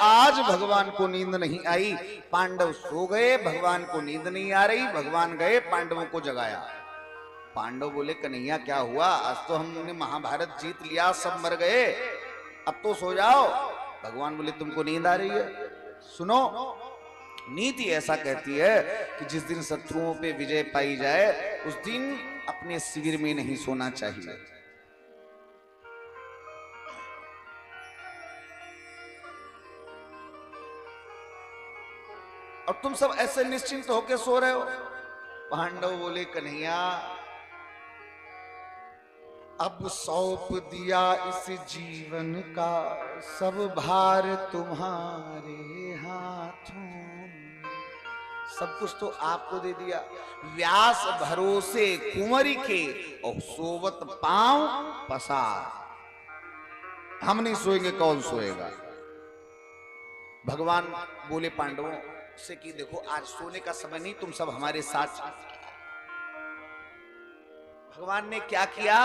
आज भगवान को नींद नहीं आई। पांडव सो गए, भगवान को नींद नहीं आ रही, भगवान गए पांडवों को जगाया। पांडव बोले कन्हैया क्या हुआ, आज तो हमने महाभारत जीत लिया, सब मर गए, अब तो सो जाओ। भगवान बोले तुमको नींद आ रही है? सुनो, नीति ऐसा कहती है कि जिस दिन शत्रुओं पे विजय पाई जाए उस दिन अपने शिविर में नहीं सोना चाहिए। और तुम सब ऐसे निश्चिंत होकर सो रहे हो। पांडव बोले कन्हैया अब सौंप दिया इस जीवन का सब भार तुम्हारे हाथों, सब कुछ तो आपको दे दिया। व्यास भरोसे कुंवरी के और सोवत पांव पसार, हम नहीं सोएंगे कौन सोएगा? भगवान बोले पांडवों से कि देखो आज सोने का समय नहीं, तुम सब हमारे साथ। भगवान ने क्या किया,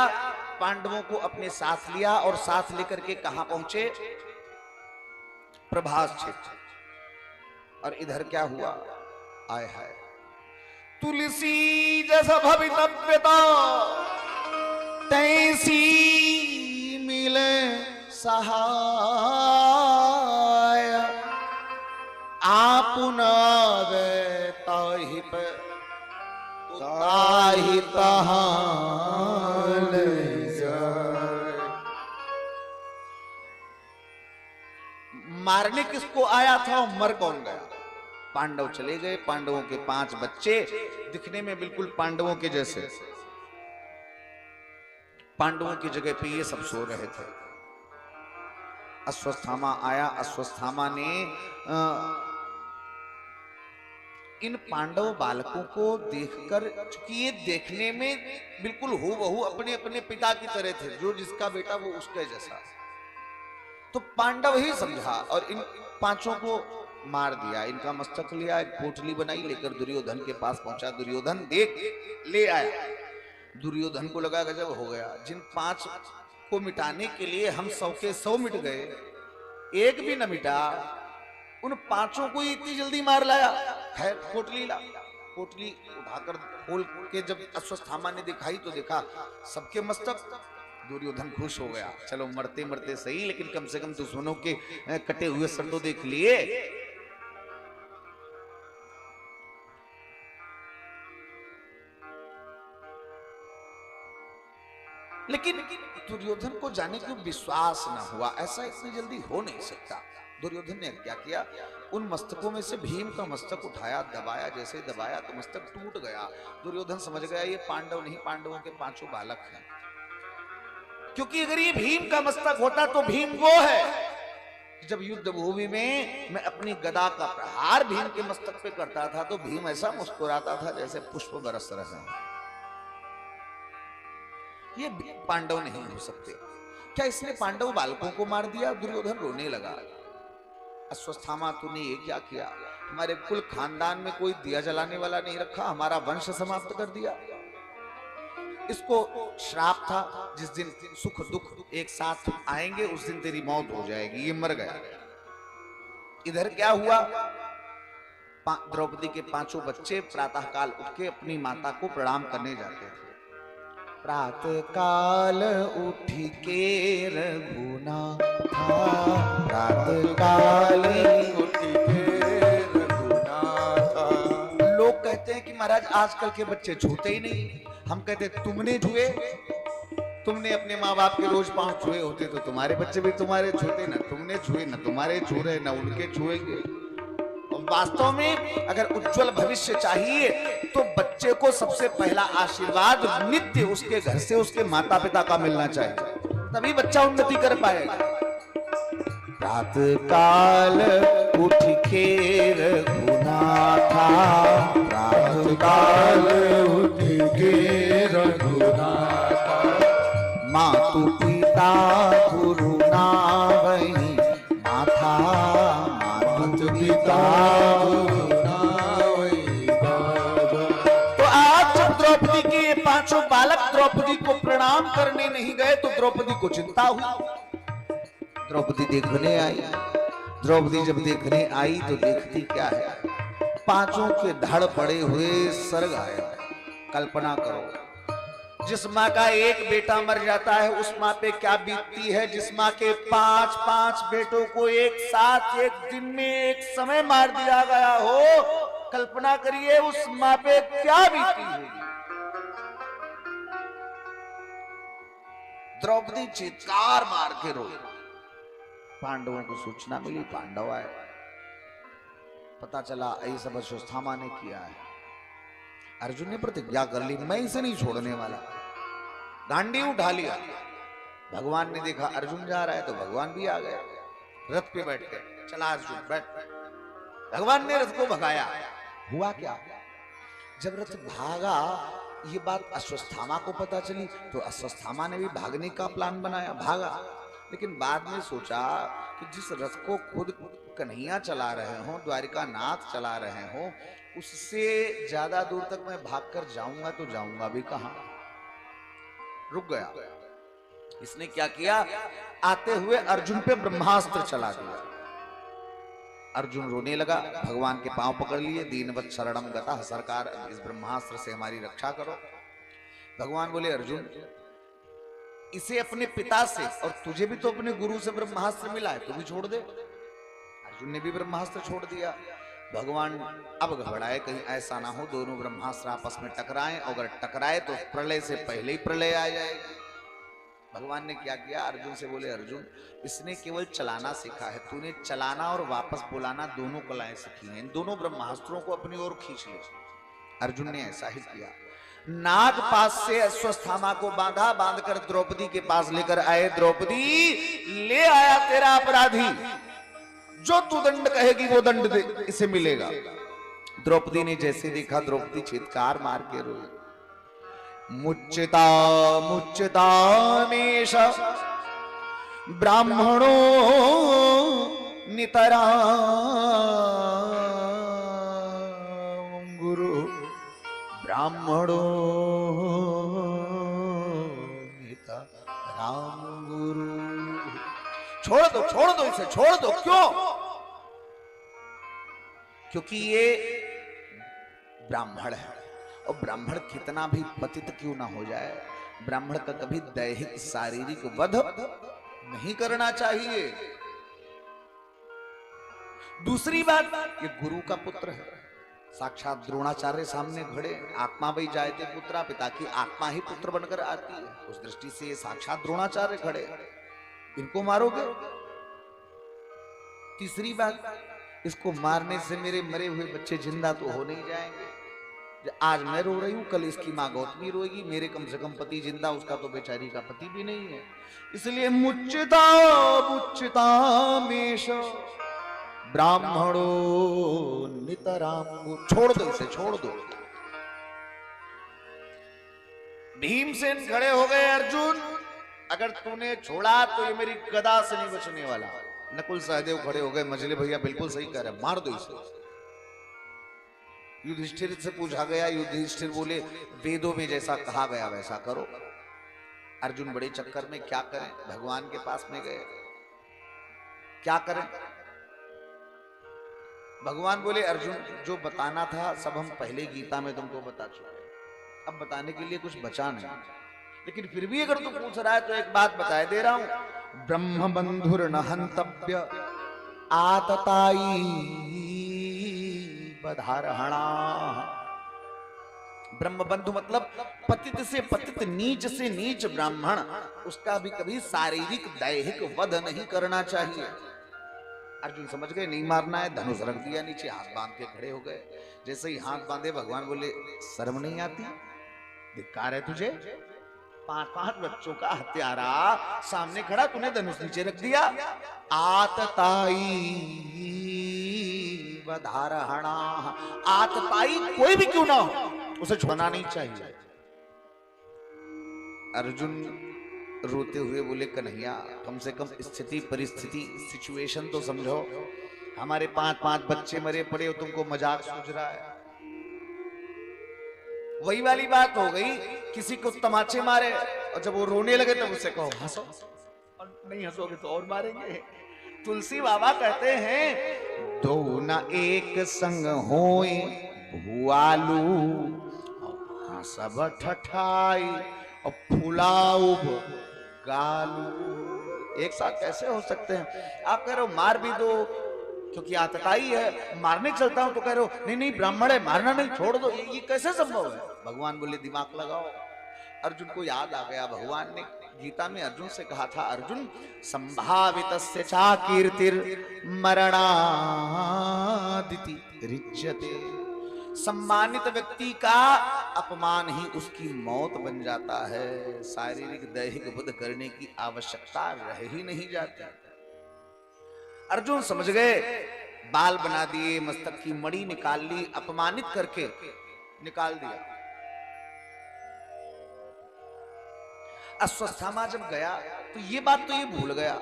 पांडवों को अपने साथ लिया और साथ लेकर के कहां पहुंचे? प्रभास क्षेत्र। और इधर क्या हुआ? आय हाय, तुलसी जैसा भवितव्यता तैसी मिले सहाय, आपुन ताहि पे ताहि तहां ले जाए। मारने किसको आया था और मर कौन गया? पांडव चले गए, पांडवों के 5 बच्चे दिखने में बिल्कुल पांडवों के जैसे, पांडवों की जगह पे ये सब सो रहे थे। अश्वत्थामा आया, अश्वत्थामा ने इन पांडव बालकों को देखकर, चूंकि ये देखने में बिल्कुल हूबहू अपने अपने पिता की तरह थे, जो जिसका बेटा वो उसके जैसा, तो पांडव ही समझा और इन 5 को मार दिया। इनका मस्तक लिया, एक पोटली बनाई, लेकर दुर्योधन के पास पहुंचा। दुर्योधन देख ले आया। दुर्योधन को लगा गजब हो गया, जिन 5 को मिटाने के लिए हम 100 के 100 मिट गए, एक भी न मिटा, उन 5 को इतनी जल्दी मार लाया। खैर पोटली ला, पोटली उठाकर खोल के जब अश्वत्थामा ने दिखाई तो देखा सबके मस्तक। दुर्योधन खुश हो गया, चलो मरते मरते सही, लेकिन कम से कम दुश्मनों के कटे हुए सर तो देख लिए। लेकिन दुर्योधन को जाने क्यों विश्वास न हुआ, ऐसा इतनी जल्दी हो नहीं सकता। दुर्योधन ने क्या किया, उन मस्तकों में से भीम का मस्तक उठाया, दबाया, जैसे दबाया तो मस्तक टूट गया। दुर्योधन समझ गया ये पांडव नहीं, पांडवों के 5 बालक हैं, क्योंकि अगर ये भीम का मस्तक होता तो भीम वो है। जब युद्ध भूमि में मैं अपनी गदा का प्रहार भीम के मस्तक पे करता था तो भीम ऐसा मुस्कुराता था जैसे पुष्प बरस रहे हैं। ये पांडव नहीं हो सकते। क्या इसने पांडव बालकों को मार दिया? दुर्योधन रोने लगा। अश्वत्थामा तूने ये क्या किया? हमारे कुल खानदान में कोई दिया जलाने वाला नहीं रखा, हमारा वंश समाप्त कर दिया। इसको श्राप था, जिस दिन सुख दुख एक साथ आएंगे उस दिन तेरी मौत हो जाएगी। ये मर गया। इधर क्या हुआ, द्रौपदी के 5 बच्चे प्रातः काल उठ के अपनी माता को प्रणाम करने जाते थे। प्रातः काल उठ के रघुनाथ, प्रातः काल उठ के रघुनाथ। लोग कहते हैं कि महाराज आजकल के बच्चे छूते ही नहीं। हम कहते तुमने छुए, तुमने अपने माँ बाप के रोज पांव छुए होते तो तुम्हारे बच्चे भी तुम्हारे छूते, ना तुमने छुए ना तुम्हारे छू रहे, ना उनके छुएंगे। वास्तव में अगर उज्जवल भविष्य चाहिए तो बच्चे को सबसे पहला आशीर्वाद नित्य उसके घर से उसके माता पिता का मिलना चाहिए, तभी बच्चा उन्नति कर पाएगा। प्रातः काल उठ के रघुनाथा, प्रातः काल उठ के रघुनाथा, मातु पिता गुरु ना वही माथा, मातु पिता गुरु ना वही बाबा। तो आज जब द्रौपदी के 5 बालक द्रौपदी को प्रणाम करने नहीं गए तो द्रौपदी को चिंता हुई। द्रौपदी देखने आई, द्रौपदी जब देखने आई तो देखती क्या है, पांचों के धड़ पड़े हुए सर गायब। कल्पना करो, जिस माँ का एक बेटा मर जाता है उस माँ पे क्या बीतती है, जिस माँ के 5-5 बेटों को एक साथ एक दिन में एक समय मार दिया गया हो। कल्पना करिए उस माँ पे क्या बीती होगी। द्रौपदी चित्कार मार के रोई। पांडवों को सूचना मिली, पांडव आए, पता चला ये सब अश्वत्थामा ने किया है। अर्जुन ने प्रतिज्ञा कर ली, मैं इसे नहीं छोड़ने वाला। गांडी उठा लिया। भगवान ने देखा अर्जुन जा रहा है तो भगवान भी आ गया, रथ पे बैठ गए। चला अर्जुन बैठ। भगवान ने रथ को भगाया। हुआ क्या, जब रथ भागा, ये बात अश्वत्थामा को पता चली तो अश्वत्थामा ने भी भागने का प्लान बनाया, भागा। लेकिन बाद में सोचा कि जिस रथ को खुद कन्हैया चला रहे हो, द्वारिका नाथ चला रहे हो, उससे ज्यादा दूर तक मैं भागकर जाऊंगा तो जाऊंगा भी कहां। रुक गया। इसने क्या किया, आते हुए अर्जुन पे ब्रह्मास्त्र चला दिया। अर्जुन रोने लगा, भगवान के पांव पकड़ लिए, दीनवत् शरणम गतः, सरकार इस ब्रह्मास्त्र से हमारी रक्षा करो। भगवान बोले अर्जुन, इसे अपने पिता से और तुझे भी तो अपने गुरु से ब्रह्मास्त्र मिला है, तू भी छोड़ दे। अर्जुन ने भी ब्रह्मास्त्र छोड़ दिया। भगवान अब घबराए कहीं ऐसा ना हो दोनों ब्रह्मास्त्र आपस में टकराएं, अगर टकराए तो प्रलय से पहले ही प्रलय आ जाएगी। भगवान ने क्या किया, अर्जुन से बोले अर्जुन, इसने केवल चलाना सीखा है, तूने चलाना और वापस बुलाना दोनों कलाएं सीखी हैं, इन दोनों ब्रह्मास्त्रों को अपनी ओर खींच ले। अर्जुन ने ऐसा ही किया। नाग पास से अश्वत्थामा को बांधा, बांधकर द्रौपदी के पास लेकर आए। द्रौपदी, ले आया तेरा अपराधी, जो तू दंड कहेगी वो दंड दे, इसे मिलेगा। द्रौपदी ने जैसे देखा, द्रौपदी चित्कार मार के रोई। मुच्चिता मुच्चितामेष ब्राह्मणो नितरां गुरु, ब्राह्मणो नितरां गुरु। छोड़ दो इसे, छोड़ दो। क्यों? क्योंकि ये ब्राह्मण है, और ब्राह्मण कितना भी पतित क्यों ना हो जाए, ब्राह्मण का कभी दैहिक शारीरिक वध नहीं करना चाहिए। दूसरी बात, ये गुरु का पुत्र है, साक्षात द्रोणाचार्य सामने खड़े, आत्मा वही जायते पुत्रा, पिता की आत्मा ही पुत्र बनकर आती है। उस दृष्टि से ये साक्षात द्रोणाचार्य खड़े, इनको मारोगे। तीसरी बात, इसको मारने से मेरे मरे हुए बच्चे जिंदा तो हो नहीं जाएंगे। आज मैं रो रही हूं, कल इसकी माँ गौतमी रोएगी, मेरे कम से कम पति जिंदा, उसका तो बेचारी का पति भी नहीं है। इसलिए मुच्चिता मुच्चितामेष ब्राह्मणो नितरां। छोड़ दो इसे, छोड़ दो। भीमसेन खड़े हो गए, अर्जुन अगर तूने छोड़ा तो ये मेरी गदा से नहीं बचने वाला। नकुल सहदेव खड़े हो गए, मझले भैया बिल्कुल सही कह रहे, मार दो इसे। युधिष्ठिर से पूछा गया, युधिष्ठिर बोले वेदों में जैसा कहा गया वैसा करो। अर्जुन बड़े चक्कर में, क्या करें, भगवान के पास में गए, क्या करें। भगवान बोले अर्जुन, जो बताना था सब हम पहले गीता में तुमको बता चुके, अब बताने के लिए कुछ बचा नहीं। लेकिन फिर भी अगर तू पूछ रहा है तो एक बात बताए दे रहा हूं। ब्रह्म बंधुर न हंतव्य आतताई बधारहणा। ब्रह्म बंधु मतलब पतित से पतित, नीच से नीच ब्राह्मण, उसका भी कभी शारीरिक दैहिक वध नहीं करना चाहिए। अर्जुन समझ गए नहीं मारना है, धनुष रख दिया नीचे, हाथ बांध के खड़े हो गए। जैसे ही हाथ बांधे भगवान बोले शर्म नहीं आती, धिक्कार है तुझे, 5-5 बच्चों का हत्यारा सामने खड़ा, तूने धनुष नीचे रख दिया। आतताई बधारहणा, आतताई कोई भी क्यों ना हो, उसे छोड़ना नहीं चाहिए। अर्जुन रोते हुए बोले कन्हैया, कम से कम स्थिति परिस्थिति सिचुएशन तो समझो, हमारे 5-5 बच्चे मरे पड़े हो, तुमको मजाक सूझ रहा है। वही वाली बात हो गई, किसी को तमाचे मारे और जब वो रोने लगे तब उससे कहो हंसो, और नहीं हंसोगे तो और मारेंगे। तुलसी बाबा कहते हैं दो न एक संग होए भुआलू और सब ठठाई और फुलाऊ गालू। एक साथ कैसे हो सकते हैं? आप कह रहे हो मार भी दो क्योंकि आतताई है, मारने चलता हूं तो कह रहे हो नहीं नहीं ब्राह्मण है मारना नहीं, छोड़ दो। ये कैसे संभव है? भगवान बोले दिमाग लगाओ। अर्जुन को याद आ गया, भगवान ने गीता में अर्जुन से कहा था, अर्जुन संभावितस्य चा कीर्तिर मरणादिति रिच्यते। सम्मानित व्यक्ति का अपमान ही उसकी मौत बन जाता है। शारीरिक दैहिक वध करने की आवश्यकता रह ही नहीं जाती। अर्जुन समझ गए, बाल बना दिए, मस्तक की मणि निकाल ली, अपमानित करके निकाल दिया। अश्वत्थामा जब गया तो ये बात तो ये भूल गया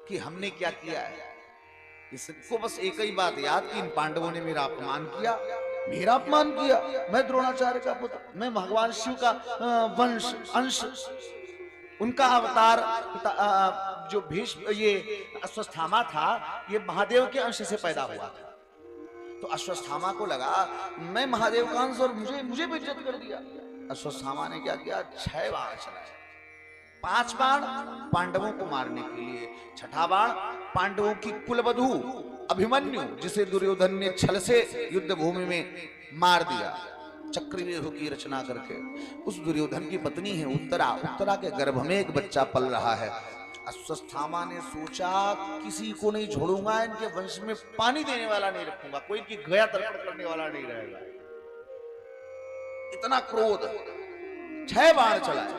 कि हमने क्या किया है। इसको बस एक ही बात याद कि इन पांडवों ने मेरा अपमान किया, मेरा अपमान किया। मैं द्रोणाचार्य का पुत्र, मैं भगवान शिव का वंश अंश, उनका अवतार जो भीष्म ये अश्वत्थामा था ये महादेव के अंश से पैदा हुआ था। तो अश्वत्थामा को लगा मैं महादेव का अंश और मुझे बेइज्जत कर दिया। अश्वत्थामा ने क्या किया, 6 बाण चलाए। 5 बाण पांडवों को मारने के लिए, 6ठा बाण पांडवों की कुलवधू अभिमन्यु जिसे दुर्योधन ने छल से युद्ध भूमि में मार दिया, चक्रव्यूह की रचना करके। उस दुर्योधन की पत्नी है उत्तरा, उत्तरा के गर्भ में एक बच्चा पल रहा है। अश्वत्थामा ने सोचा किसी को नहीं छोड़ूंगा, इनके वंश में पानी देने वाला नहीं रखूंगा, कोई की गया तर्पण करने वाला नहीं रहेगा। इतना क्रोध, 6 बाण चलाए।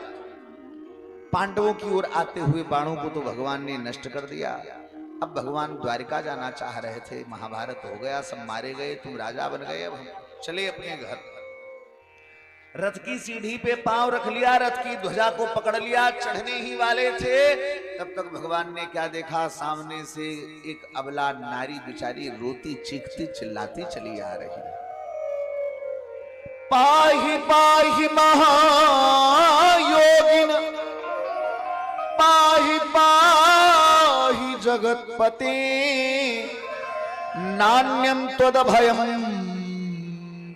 पांडवों की ओर आते हुए बाणों को तो भगवान ने नष्ट कर दिया। अब भगवान द्वारिका जाना चाह रहे थे, महाभारत हो गया, सब मारे गए, तुम राजा बन गए, अब हम चले अपने घर। रथ की सीढ़ी पे पांव रख लिया, रथ की ध्वजा को पकड़ लिया, चढ़ने ही वाले थे, तब तक भगवान ने क्या देखा, सामने से एक अबला नारी बेचारी रोती चीखती चिल्लाती चली आ रही है। पाहि पाहि महायोगिन पाहि पाहि जगतपते नान्यं त्वदभयं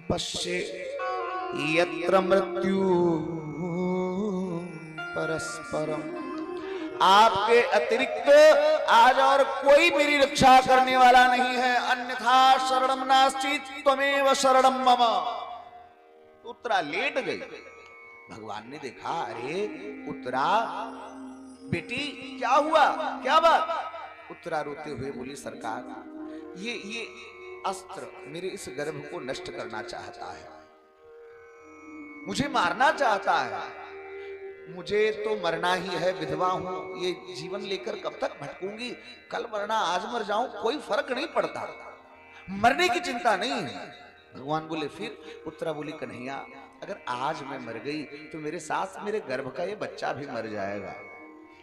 पश्ये यत्र मृत्यु परस्परम। आपके अतिरिक्त आज और कोई मेरी रक्षा करने वाला नहीं है, अन्यथा शरणम नास्ति त्वमेव शरणम मम। उत्तरा लेट गई। भगवान ने देखा, अरे उत्तरा बेटी क्या हुआ, क्या बात? उत्तरा रोते हुए बोली, सरकार ये अस्त्र मेरे इस गर्भ को नष्ट करना चाहता है, मुझे मारना चाहता है। मुझे तो मरना ही है, विधवा हूं, ये जीवन लेकर कब तक भटकूंगी? कल मरना आज मर जाऊं कोई फर्क नहीं पड़ता, मरने की चिंता नहीं है। भगवान बोले फिर? उत्तरा बोली, कन्हैया अगर आज मैं मर गई तो मेरे साथ मेरे गर्भ का ये बच्चा भी मर जाएगा,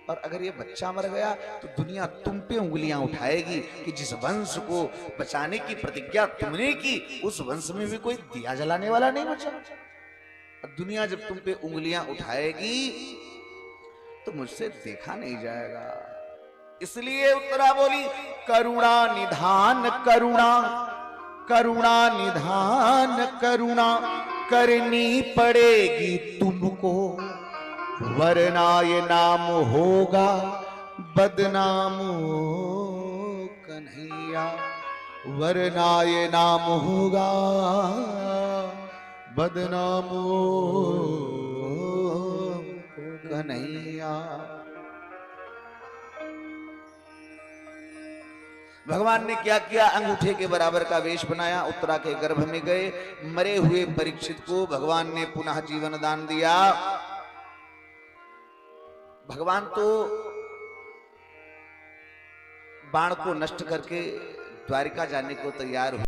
और अगर ये बच्चा मर गया तो दुनिया तुम पे उंगलियां उठाएगी कि जिस वंश को बचाने की प्रतिज्ञा तुमने की उस वंश में भी कोई दिया जलाने वाला नहीं बचा। और दुनिया जब तुम पे उंगलियां उठाएगी तो मुझसे देखा नहीं जाएगा। इसलिए उत्तरा बोली, करुणा निधान करुणा, करुणा निधान करुणा करनी पड़ेगी तुमको, वरना ये नाम होगा बदनाम कन्हैया, वरना ये नाम होगा बदनाम कन्हैया। भगवान ने क्या किया, अंगूठे के बराबर का वेश बनाया, उत्तरा के गर्भ में गए, मरे हुए परीक्षित को भगवान ने पुनः जीवन दान दिया। भगवान तो बाण को नष्ट करके द्वारिका जाने को तैयार हुए।